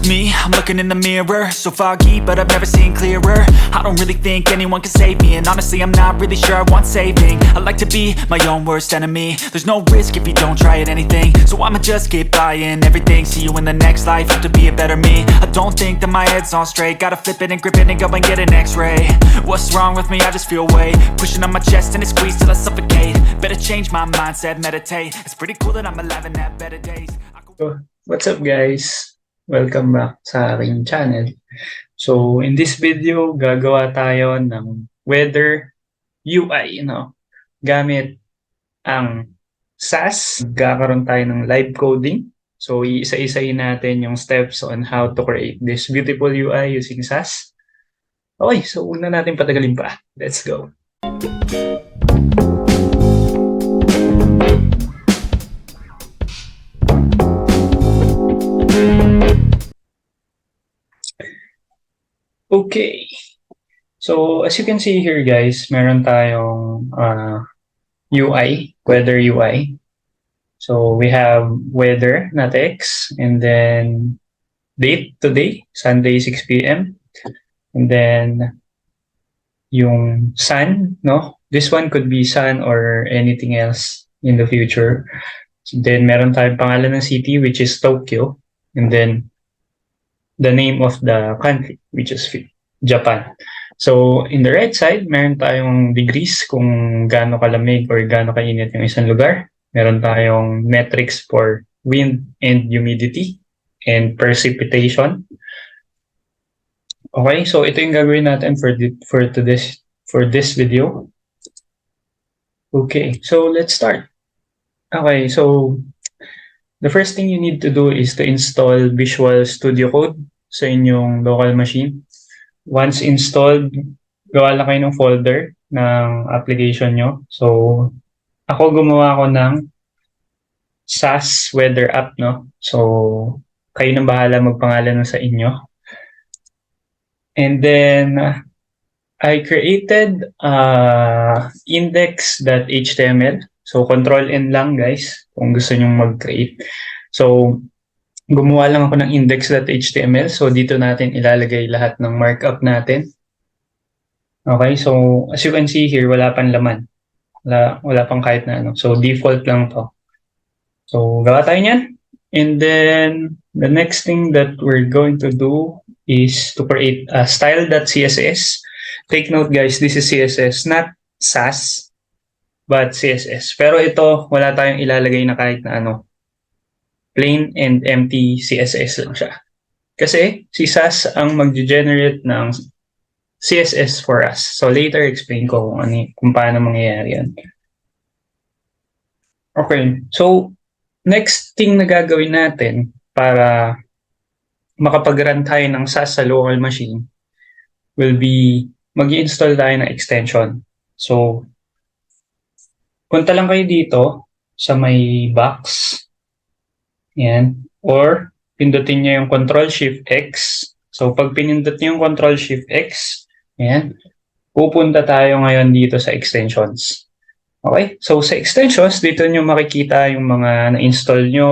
with me? I'm looking in the mirror, so foggy, but I've never seen clearer. I don't really think anyone can save me, and honestly I'm not really sure I want saving. I like to be my own worst enemy. There's no risk if you don't try at anything, so I'ma just keep buying everything. See you in the next life, have to be a better me. I don't think that my head's on straight, gotta flip it and grip it and go and get an x-ray. What's wrong with me? I just feel weight pushing on my chest and it squeezes till I suffocate. Better change my mindset, meditate. It's pretty cool that I'm alive and have better days. So, what's up guys? Welcome back sa aking channel. So, in this video, gagawa tayo ng weather UI, gamit ang SAS. Gagaroon tayo ng live coding. So, iisa-isayin natin yung steps on how to create this beautiful UI using SAS. Okay, so una natin patagalin pa. Let's go. Okay. So, as you can see here guys, meron tayong UI, weather UI. So, we have weather na text, and then date today, Sunday 6 p.m. And then yung sun, no? This one could be sun or anything else in the future. So, then meron tayong pangalan ng city, which is Tokyo. And then the name of the country, which is Japan. So, in the right side, meron tayong degrees kung gaano kalamig or gaano kainit yung isang lugar. Meron tayong metrics for wind and humidity and precipitation. Okay, so ito yung gagawin natin for this video. Okay, so let's start. Okay, so the first thing you need to do is to install Visual Studio Code sa inyong local machine. Once installed, gawa lang kayo ng folder ng application nyo. So, ako gumawa ko ng SAS Weather App, no? So, kayo nang bahala magpangalan sa inyo. And then, I created index.html. So, Control-N lang, guys, kung gusto nyong mag-create. So, gumawa lang ako ng index.html. So, dito natin ilalagay lahat ng markup natin. Okay, so, as you can see here, wala pang laman. Wala pang kahit na ano. So, default lang to. So, gawa tayo niyan. And then, the next thing that we're going to do is to create a style.css. Take note, guys, this is CSS, not SAS, but CSS. Pero ito, wala tayong ilalagay na kahit na ano. Plain and empty CSS lang siya. Kasi si SAS ang mag-generate ng CSS for us. So later explain ko kung paano mangyayari yan. Okay, so next thing na gagawin natin para makapag-run tayo ng SAS sa local machine will be mag-i-install tayo ng extension. So, punta lang kayo dito sa may box. Yan. Or, pindutin nyo yung Ctrl-Shift-X. So, pag pinindot nyo yung Ctrl-Shift-X, yan, pupunta tayo ngayon dito sa extensions. Okay? So, sa extensions, dito nyo makikita yung mga na-install nyo,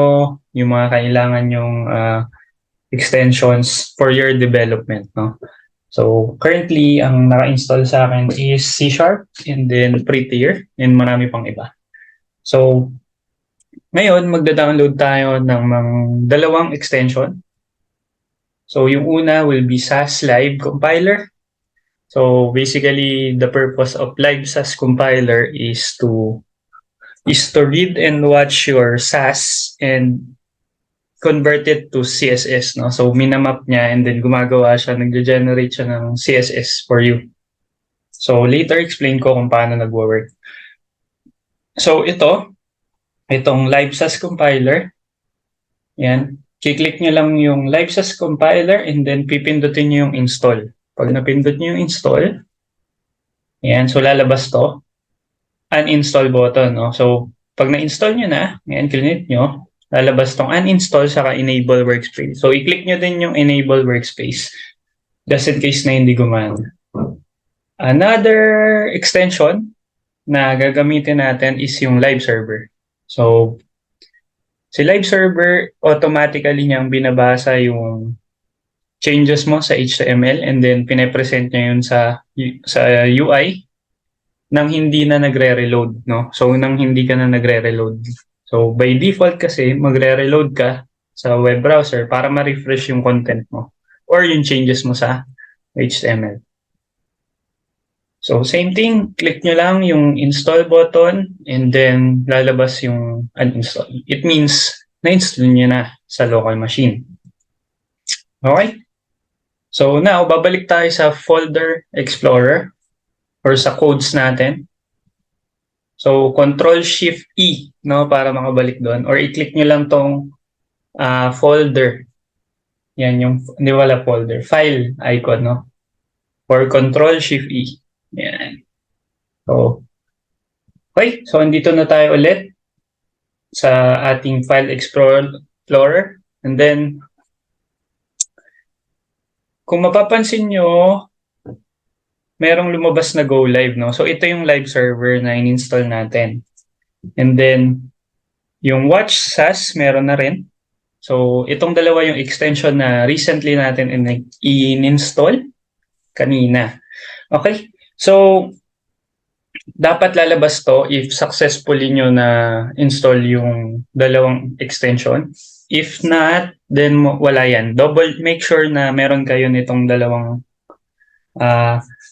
yung mga kailangan yung extensions for your development, no? So, currently, ang naka-install sa akin is C# and then Prettier and marami pang iba. So, ngayon, magda-download tayo ng dalawang extension. So, yung una will be SAS Live Compiler. So, basically, the purpose of Live SAS Compiler is to read and watch your SAS and convert it to CSS, no? So, minamap niya and then gumagawa siya, nag-generate siya ng CSS for you. So, later explain ko kung paano nagwo-work. So, itong Live SAS Compiler, yan, kiklik nyo lang yung Live SAS Compiler and then pipindutin nyo yung install. Pag napindot nyo yung install, yan, so lalabas to, uninstall button, no? So, pag na-install nyo na, yan, click nyo, lalabas tong uninstall saka enable workspace. So, i-click nyo din yung enable workspace just in case na hindi gumana. Another extension na gagamitin natin is yung live server. So, si live server, automatically niyang binabasa yung changes mo sa HTML and then pine-present niya yun sa UI nang hindi na nagre-reload, no? So, nang hindi ka na nagre-reload. So, by default kasi, magre-reload ka sa web browser para ma-refresh yung content mo or yung changes mo sa HTML. So, same thing. Click nyo lang yung install button and then lalabas yung uninstall. It means na-install nyo na sa local machine. Okay? So, now, babalik tayo sa folder explorer or sa codes natin. So, Control-Shift-E, no, para makabalik doon. Or i-click nyo lang tong folder. Yan yung, hindi wala folder, file icon, no? Or Control-Shift-E. Yan. So, okay. So, andito na tayo ulit sa ating file explorer. And then, kung mapapansin nyo, merong lumabas na go live, no? So, ito yung live server na in-install natin. And then, yung watch SAS, meron na rin. So, itong dalawa yung extension na recently natin in-install kanina. Okay? So, dapat lalabas to if successfully nyo na install yung dalawang extension. If not, then wala yan. Make sure na meron kayo nitong dalawang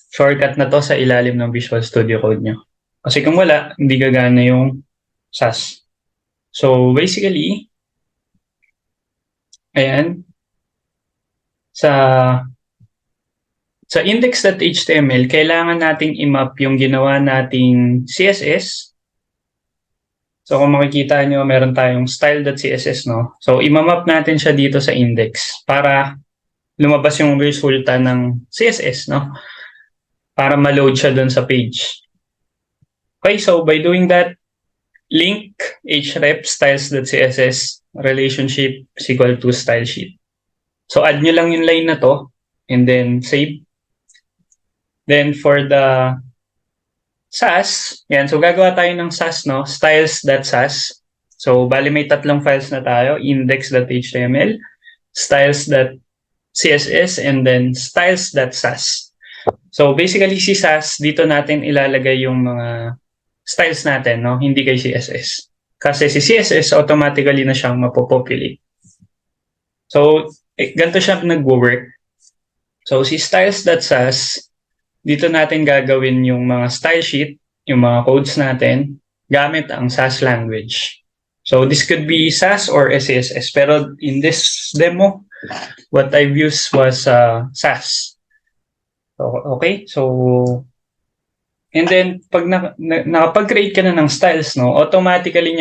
shortcut na to sa ilalim ng Visual Studio Code nyo. Kasi kung wala, hindi gagana yung SAS. So, basically, ayan, sa index.html, kailangan nating i-map yung ginawa nating CSS. So, kung makikita nyo, meron tayong style.css, no? So, i-map natin siya dito sa index para lumabas yung resulta ng CSS, no? Para ma-load siya dun sa page. Okay, so by doing that, link href styles.css relationship is equal to style sheet. So add nyo lang yung line na to and then save. Then for the SAS, yan, so gagawa tayo ng SAS, no? Styles.sas. So bali may tatlong files na tayo, index.html, styles.css, and then styles.sas. So basically si SAS, dito natin ilalagay yung mga styles natin, no? Hindi kay CSS. Kasi si CSS automatically na siyang mapopopulate. So ganito siya nag-work. So si styles.sas, dito natin gagawin yung mga style sheet, yung mga codes natin gamit ang SAS language. So this could be SAS or SCSS, pero in this demo, what I've used was SAS. Okay, so and then pag nakapag-create ka na ng styles, no, automatically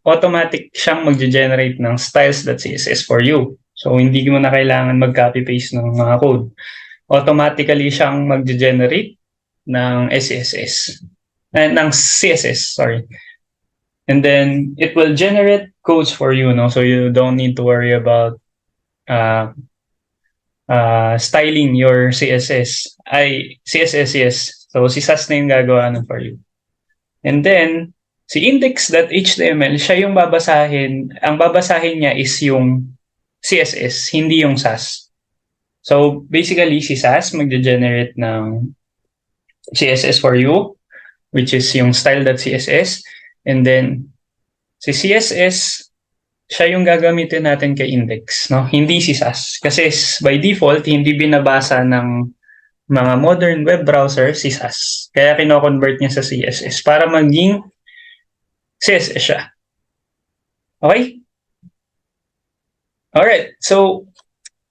automatic siyang mag-generate ng styles.css for you. So hindi mo na kailangan mag-copy paste ng mga code. Automatically siyang mag-generate ng SCSS ng CSS, sorry. And then it will generate codes for you, no, so you don't need to worry about styling your CSS. CSS, yes. So, si SAS na yung gagawa nun for you. And then, si index.html, siya yung babasahin. Ang babasahin niya is yung CSS, hindi yung SAS. So, basically, si SAS mag-generate ng CSS for you, which is yung style.css. And then, si CSS, siya yung gagamitin natin kay index, no? Hindi si SAS. Kasi by default, hindi binabasa ng mga modern web browser si SAS. Kaya kino-convert niya sa CSS para maging CSS siya. Okay? Alright. So,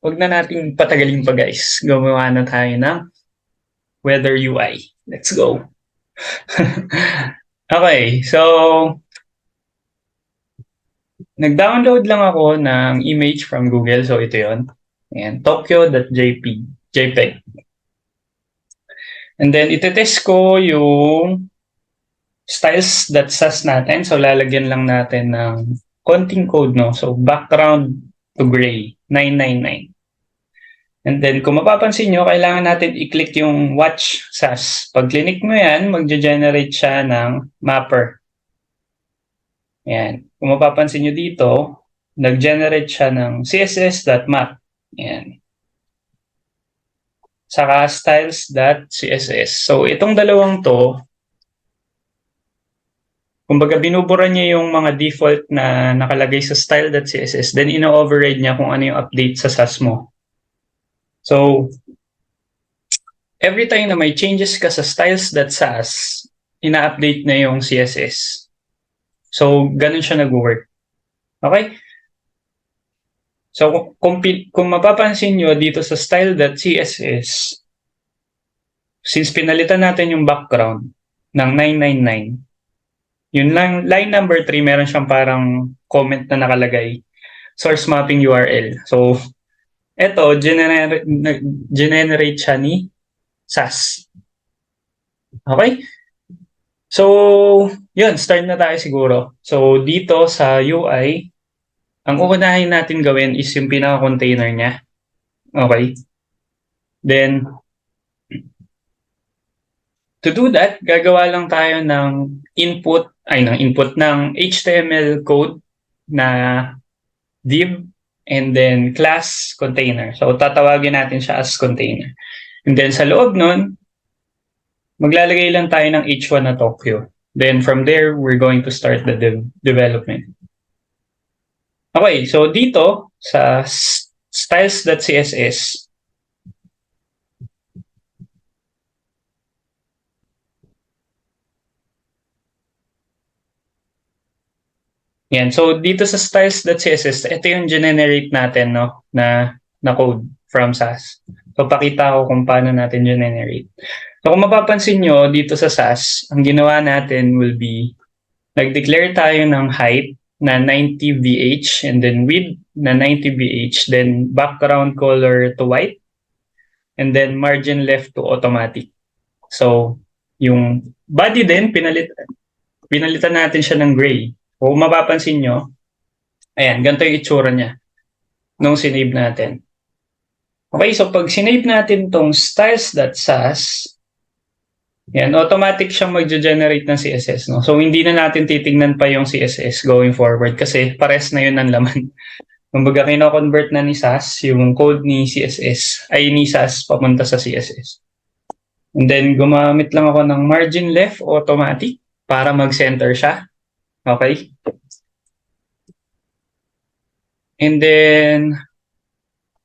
wag na nating patagalin pa, guys. Gumawa na tayo ng weather UI. Let's go. Okay. So, nag-download lang ako ng image from Google. So, ito yun. Ayan, Tokyo.jpg. And then, itetest ko yung styles.sas natin. So, lalagyan lang natin ng konting code, no? So, background to gray, 999. And then, kung mapapansin nyo, kailangan natin i-click yung watch SAS. Pag click mo yan, mag-generate siya ng mapper. Ayan. Kung mapapansin nyo dito, nag-generate siya ng css.map. Ayan. saka styles.css. So, itong dalawang to, kumbaga binubura niya yung mga default na nakalagay sa style.css, then ino-override niya kung ano yung update sa SAS mo. So, every time na may changes ka sa styles.sas, ina-update na yung CSS. So, ganun siya nag-work. Okay? So, kung mapapansin nyo dito sa style.css, since pinalitan natin yung background ng 999, yung line number 3, meron siyang parang comment na nakalagay, source mapping URL. So, eto, generate siya ni SAS. Okay? So, yun, start na tayo siguro. So, dito sa UI, ang uunahin natin gawin is yung pinaka-container niya. Okay? Then, to do that, gagawa lang tayo ng input ng HTML code na div and then class container. So, tatawagin natin siya as container. And then, sa loob nun, maglalagay lang tayo ng H1 na Tokyo. Then, from there, we're going to start the development. Okay, so dito sa styles.css, yan. So dito sa styles.css, ito yung generate natin, no, na code from SAS. So pakita ko kung paano natin generate. So kung mapapansin nyo, dito sa SAS, ang ginawa natin will be, nag-declare tayo ng height na 90 VH and then width na 90 VH, then background color to white, and then margin left to automatic. So, yung body din, pinalitan natin siya ng gray. Kung mapapansin nyo, ayan, ganito yung itsura niya nung sinave natin. Okay, so pag sinave natin tong styles.sas, yan, automatic siyang mag-generate ng CSS. No? So, hindi na natin titingnan pa yung CSS going forward kasi pares na yun ang laman. Kumbaga, kino-convert na ni SAS yung code ni CSS, ay ni SAS papunta sa CSS. And then, gumamit lang ako ng margin left automatic para mag-center siya. Okay? And then,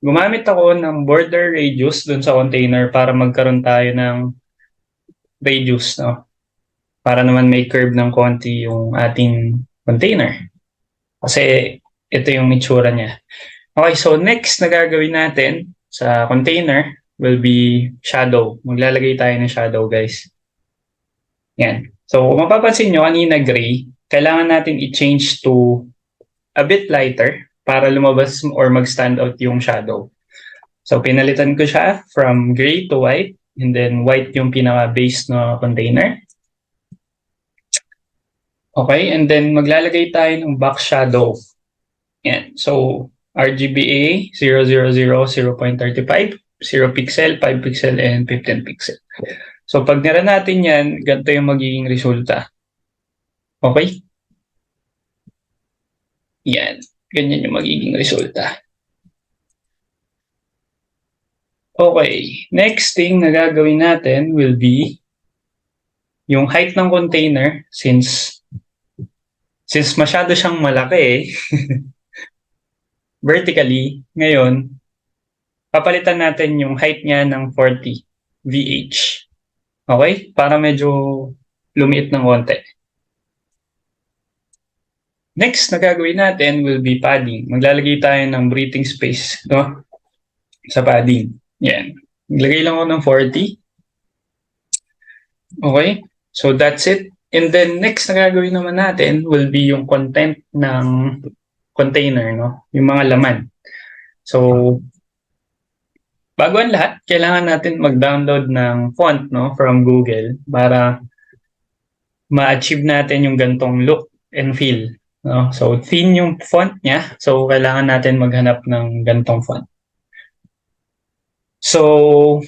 gumamit ako ng border radius dun sa container para magkaroon tayo ng radius, no? Para naman may curve ng konti yung ating container. Kasi ito yung itsura niya. Okay, so next na gagawin natin sa container will be shadow. Maglalagay tayo ng shadow, guys. Yan. So, kung mapapansin nyo, kanina gray, kailangan natin i-change to a bit lighter para lumabas or mag-stand out yung shadow. So, pinalitan ko siya from gray to white. And then white yung pinaka-base na container. Okay, and then maglalagay tayo ng back shadow. Yan. So, RGBA 000, 0.35, 0 pixel, 5 pixel, and 15 pixel. So, pag nira natin yan, ganito yung magiging resulta. Okay? Yan. Ganyan yung magiging resulta. Okay, next thing na gagawin natin will be yung height ng container since masyado siyang malaki vertically, ngayon, papalitan natin yung height niya ng 40 VH. Okay? Para medyo lumiit ng konti. Next na gagawin natin will be padding. Maglalagay tayo ng breathing space, no? Sa padding. Yan. Maglagay lang ako ng 40. Okay? So that's it. And then next na gagawin naman natin will be yung content ng container, no? Yung mga laman. So, bago ang lahat, kailangan natin mag-download ng font, no? From Google para ma-achieve natin yung gantong look and feel. No? So, thin yung font niya. So, kailangan natin maghanap ng gantong font. So,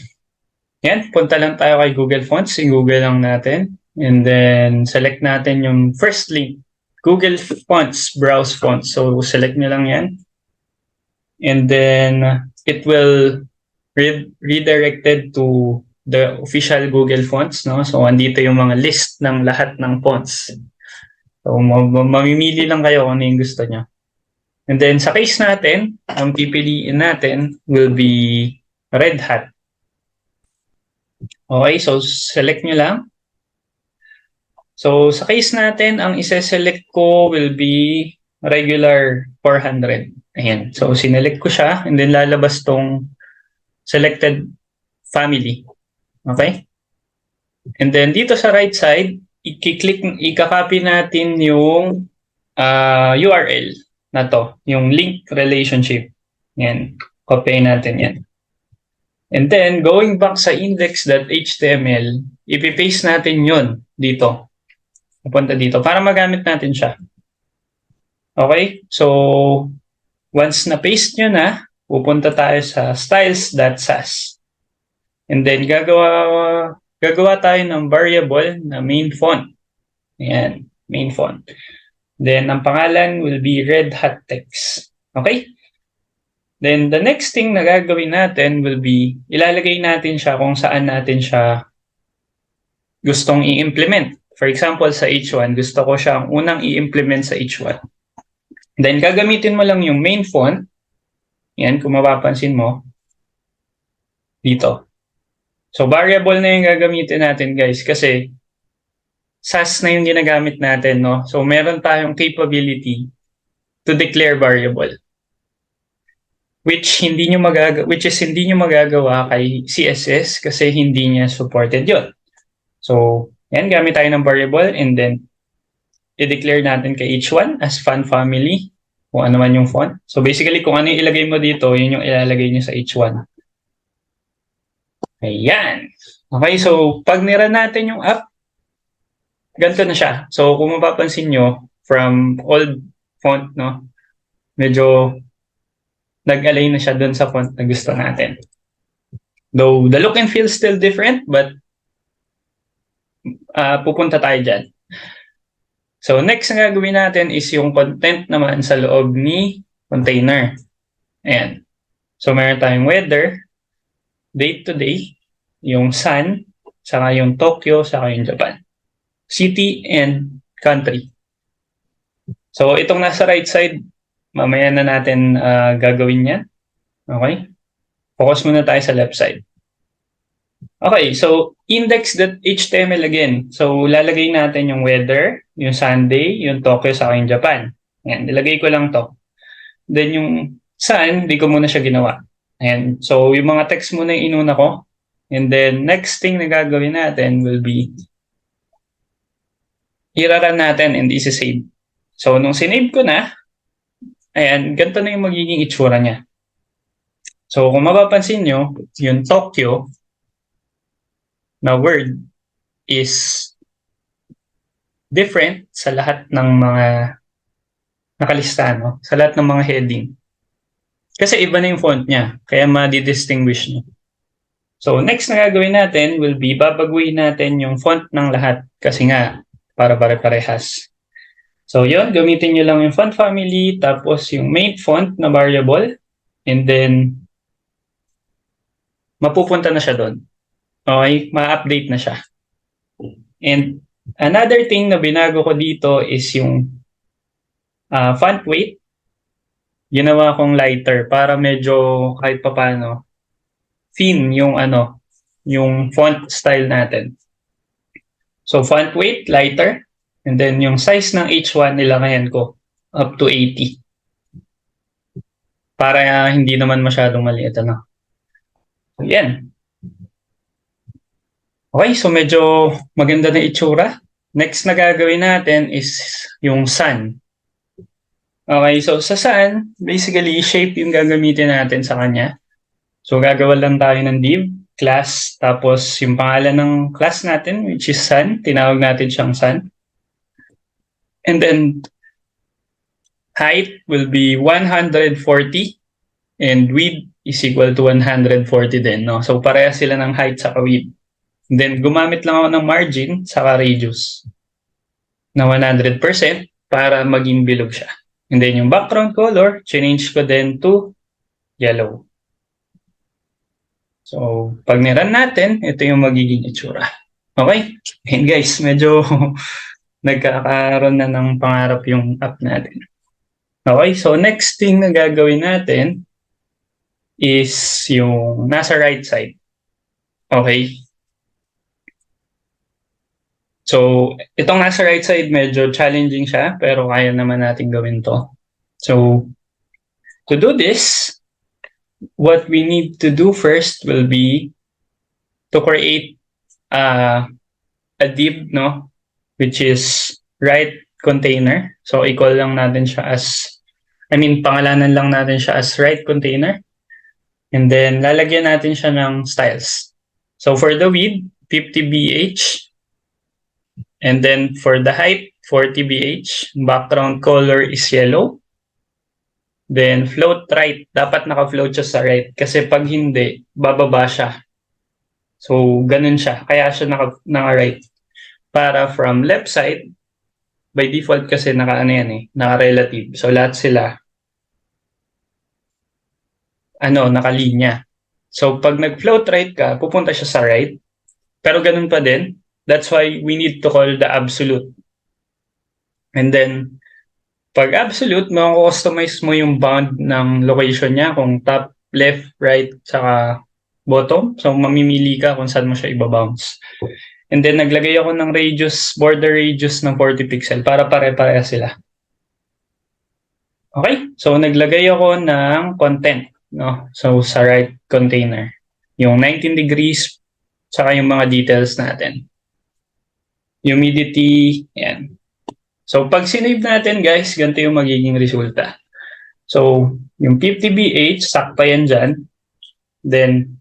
yan, punta lang tayo kay Google Fonts. I-Google lang natin. And then, select natin yung first link. Google Fonts, Browse Fonts. So, select nyo lang yan. And then, it will redirected to the official Google fonts, no? So, andito yung mga list ng lahat ng fonts. So, mamimili lang kayo kung ano yung gusto nyo. And then, sa case natin, ang pipiliin natin will be Red Hat. Okay, so select nyo lang. So, sa case natin, ang isa-select ko will be regular 400. Ayan. So, sinelect ko siya and then lalabas tong selected family. Okay? And then dito sa right side, ikakopy natin yung URL na to, yung link relationship. Yan, copy natin yan. And then, going back sa index.html, ipipaste natin yun dito. Pupunta dito para magamit natin siya. Okay? So, once na-paste nyo na, pupunta tayo sa styles.sas. And then, gagawa tayo ng variable na main font. Ayan, main font. Then, ang pangalan will be Red Hat Text. Okay? Then, the next thing na gagawin natin will be, ilalagay natin siya kung saan natin siya gustong i-implement. For example, sa H1, gusto ko siyang unang i-implement sa H1. Then, gagamitin mo lang yung main font. Yan, kung mapapansin mo, dito. So, variable na yung gagamitin natin, guys, kasi SAS na yung ginagamit natin, no? So, meron tayong capability to declare variable. Which is hindi nyo magagawa kay CSS kasi hindi niya supported yun. So, yan, gamit tayo ng variable and then i-declare natin kay H1 as font family, kung ano man yung font. So, basically, kung ano yung ilagay mo dito, yun yung ilalagay nyo sa H1. Ayan. Okay, so pag nira natin yung app, ganito na siya. So kung mapapansin nyo, from old font, no, medyo nag-align na siya dun sa font na gusto natin. Though the look and feel is still different, but pupunta tayo dyan. So next na gagawin natin is yung content naman sa loob ni container. Ayan. So meron tayong weather, date to day, yung sun, saka yung Tokyo, saka yung Japan. City and country. So itong nasa right side, mamaya na natin gagawin yan. Okay? Focus muna tayo sa left side. Okay, so index.html again. So lalagay natin yung weather, yung Sunday, yung Tokyo, saka yung Japan. Ayan, nilagay ko lang to. Then yung sun, hindi ko muna siya ginawa. Ayan. So, yung mga text muna yung inuna ko. And then, next thing na gagawin natin will be i-run natin and isi-save. So, nung sinave ko na, ayan, ganito na yung magiging itsura niya. So, kung mapapansin nyo, yung Tokyo na word is different sa lahat ng mga nakalista, no? Sa lahat ng mga heading. Kasi iba na yung font niya, kaya ma-distinguish niyo. So, next na gagawin natin will be babaguhin natin yung font ng lahat kasi nga, para pare-parehas. So, yun, gamitin nyo lang yung font family, tapos yung main font na variable, and then, mapupunta na siya doon. Okay, ma-update na siya. And another thing na binago ko dito is yung font weight. Ginawa kong lighter para medyo kahit papaano thin yung yung font style natin. So font weight lighter and then yung size ng H1 nilangayan ko up to 80. Para hindi naman masyadong maliit Yan. Okay, so medyo maganda na itsura. Next na gagawin natin is yung sun. Okay, so sa sun, basically, shape yung gagamitin natin sa kanya. So, gagawa lang tayo ng div, class, tapos yung pangalan ng class natin, which is sun, tinawag natin siyang sun. And then, height will be 140 and width is equal to 140 din, no? So, pareha sila ng height sa width. And then, gumamit lang ako ng margin sa radius na 100% para maging bilog siya. And then yung background color, change ko din to yellow. So, pag niran natin, ito yung magiging itsura. Okay? And guys, medyo nagkakaroon na ng pangarap yung app natin. Okay, so next thing na gagawin natin is yung nasa right side. Okay? So, itong nasa right side, medyo challenging siya, pero kaya naman natin gawin to. So, to do this, what we need to do first will be to create a div, no? Which is right container. So, i-call lang natin siya as, pangalanan lang natin siya as right container. And then, lalagyan natin siya ng styles. So, for the width, 50 BH. And then, for the height, 40 BH. Background color is yellow. Then, float right. Dapat naka-float siya sa right. Kasi pag hindi, bababa siya. So, ganun siya. Kaya siya naka-right. Para from left side, by default kasi naka-relative. So, lahat sila, nakalinya. So, pag nag-float right ka, pupunta siya sa right. Pero ganun pa din. That's why we need to call the absolute. And then, pag absolute, maka-customize mo yung bound ng location niya, kung top, left, right, saka bottom. So, mamimili ka kung saan mo siya ibabounce. And then, naglagay ako ng border radius ng 40 pixel para pare-pareha sila. Okay? So, naglagay ako ng content, no? So, sa right container. Yung 19 degrees, saka yung mga details natin. Humidity, yan. So, pag sinave natin, guys, ganito yung magiging resulta. So, yung 50 BH, sakto yan dyan. Then,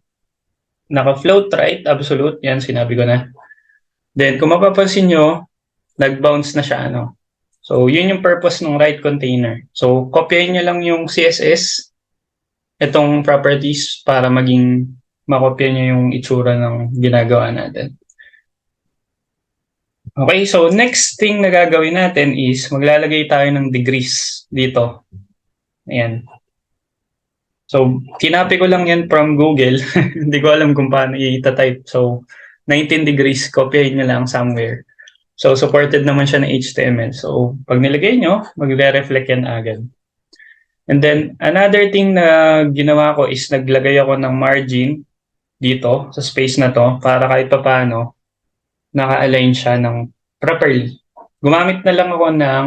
naka-float right, absolute, yan, sinabi ko na. Then, kung mapapansin nyo, nag-bounce na siya, So, yun yung purpose ng right container. So, kopyahin nyo lang yung CSS, itong properties, para makopya nyo yung itsura ng ginagawa natin. Okay, so next thing na gagawin natin is maglalagay tayo ng degrees dito. Ayan. So, kinapi ko lang yan from Google. Hindi ko alam kung paano i-type. So, 19 degrees, kopyahin nyo lang somewhere. So, supported naman siya ng HTML. So, pag nilagay nyo, magre-reflect yan agad. And then, another thing na ginawa ko is naglagay ako ng margin dito sa space na to para kahit pa paano naka-align siya ng properly. Gumamit na lang ako ng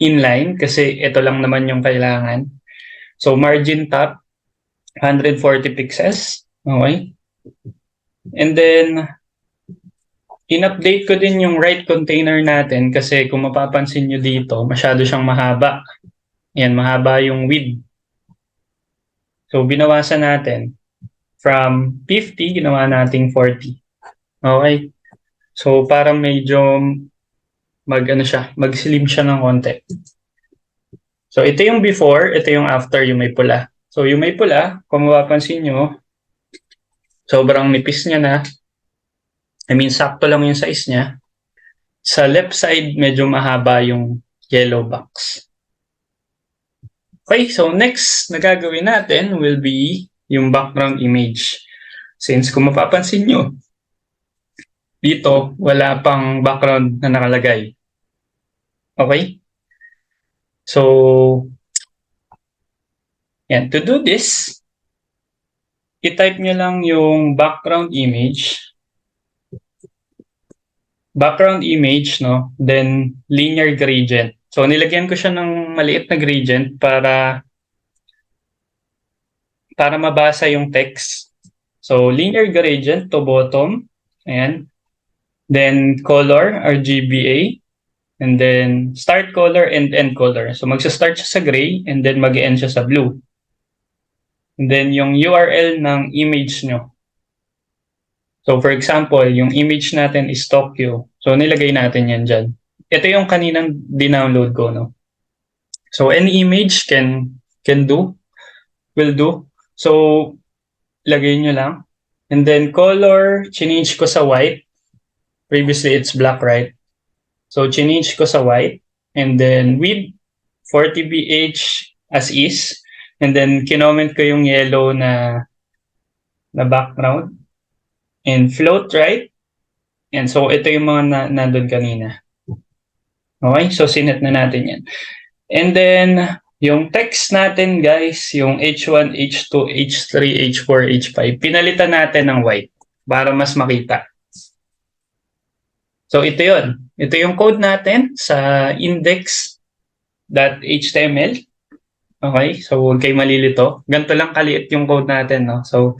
inline kasi ito lang naman yung kailangan. So, margin top, 140 pixels. Okay. And then, in-update ko din yung right container natin kasi kung mapapansin nyo dito, masyado siyang mahaba. Yan, mahaba yung width. So, binawasan natin. From 50, ginawa nating 40. Okay? So, parang medyo mag-slim siya ng konti. So, ito yung before, ito yung after, yung may pula. So, yung may pula, kung mapapansin nyo, sobrang nipis niya na. Sakto lang yung size niya. Sa left side, medyo mahaba yung yellow box. Okay, so next na gagawin natin will be yung background image. Since kung mapapansin nyo, dito, wala pang background na nakalagay. Okay? So, yan. To do this, i-type nyo lang yung background image. Background image, no? Then, linear gradient. So, nilagyan ko siya ng maliit na gradient para mabasa yung text. So, linear gradient to bottom. Ayan. Then, color, RGBA. And then, start color and end color. So, magsa-start siya sa gray and then mag-end siya sa blue. And then, yung URL ng image nyo. So, for example, yung image natin is Tokyo. So, nilagay natin yan dyan. Ito yung kaninang dinownload ko, no? So, any image will do. So, lagay nyo lang. And then, color, change ko sa white. Previously, it's black, right? So, change ko sa white. And then, width, 40 BH as is. And then, kinoment ko yung yellow na na background, and float right. And so ito yung mga nandun kanina. Okay, so sinet na natin yan. And then yung text natin guys, yung H1, H2, H3, H4, H5, pinalitan natin ng white para mas makita. So ito yun. Ito yung code natin sa index.html. Okay, so huwag kayo malilito. Ganito lang kaliit yung code natin, no? So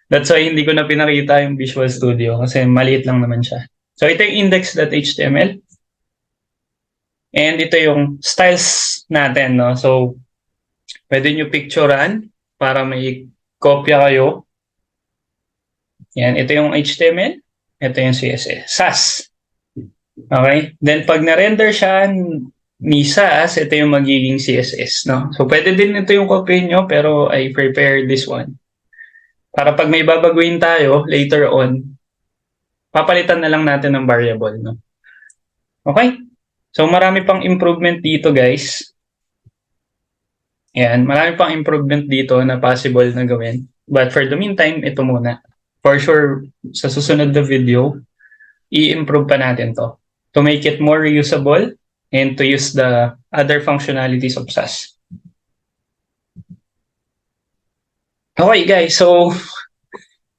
that's why hindi ko na pinakita yung Visual Studio kasi maliit lang naman siya. So ito yung index.html. And ito yung styles natin, no? So pwede nyo picturean para may kopya kayo. Yan, ito yung HTML. Ito yung CSS. SAS. Okay? Then pag na-render siya ni SAS, ito yung magiging CSS, no? So pwede din ito yung copy nyo, pero I prepare this one. Para pag may babaguhin tayo later on, papalitan na lang natin ng variable, no? Okay? So marami pang improvement dito, guys. Yan, marami pang improvement dito na possible na gawin. But for the meantime, ito muna. For sure, sa susunod na video, i-improve pa natin to make it more reusable and to use the other functionalities of SAS. Okay guys, so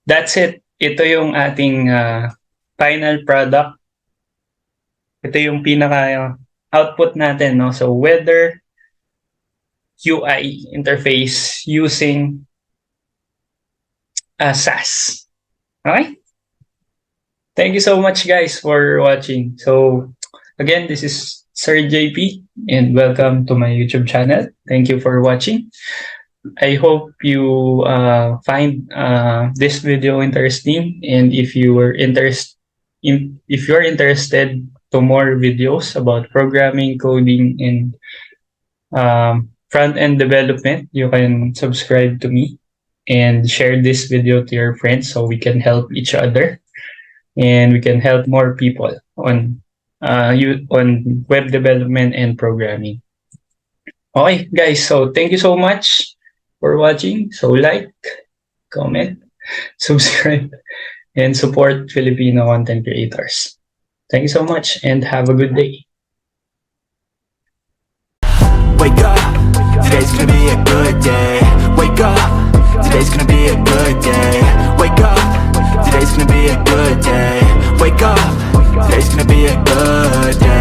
that's it. Ito yung ating final product. Ito yung pinaka output natin, no? So weather UI interface using SAS. Okay? Thank you so much guys for watching. So again, this is Sir JP and welcome to my YouTube channel. Thank you for watching. I hope you find this video interesting, and if you're interested to more videos about programming, coding, and front-end development, you can subscribe to me and share this video to your friends so we can help each other and we can help more people on web development and programming. Okay guys, so thank you so much for watching. So like, comment, subscribe, and support Filipino content creators. Thank you so much and have a good day. Wake up, today's gonna be a good day. Wake up, today's gonna be a good day. Wake up, today's gonna be a good day. Wake up, today's gonna be a good day.